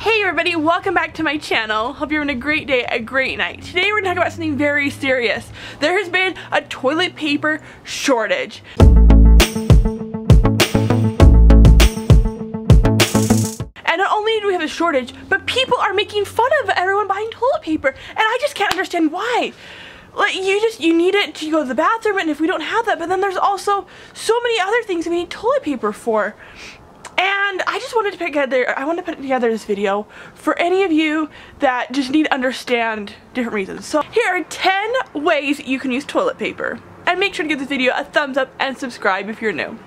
Hey everybody, welcome back to my channel. Hope you're having a great day, a great night. Today we're going to talk about something very serious. There has been a toilet paper shortage. And not only do we have a shortage, but people are making fun of everyone buying toilet paper. And I just can't understand why. Like, you need it to go to the bathroom, and if we don't have that, but then there's also so many other things we need toilet paper for. And I just wanted to put together this video for any of you that just need to understand different reasons. So here are 10 ways you can use toilet paper. And make sure to give this video a thumbs up and subscribe if you're new.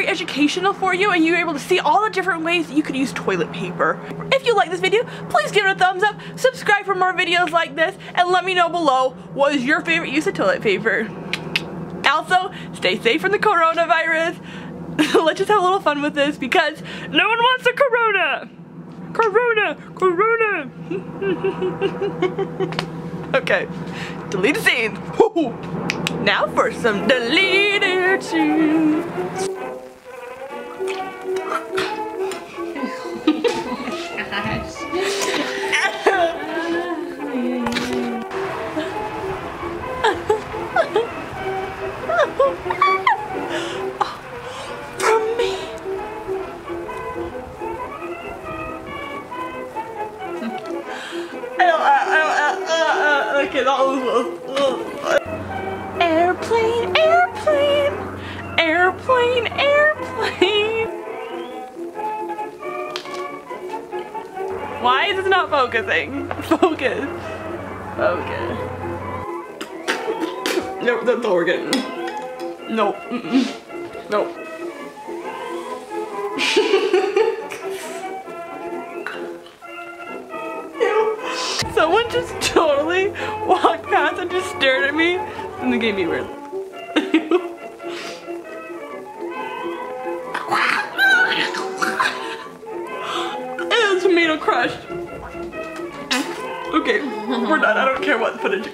Educational for you, and you were able to see all the different ways that you could use toilet paper. If you like this video, please give it a thumbs up, subscribe for more videos like this, and let me know below what is your favorite use of toilet paper. Also, stay safe from the coronavirus. Let's just have a little fun with this because no one wants the corona. Corona. Okay, delete the scene. Now for some deleted scenes. From me. Okay, that was airplane. Why is this not focusing? Focus. Nope, that's all we're getting. Nope. Nope. Someone just totally walked past and just stared at me, and they gave me weird. Ew, tomato crushed. Okay, we're done. I don't care what footage.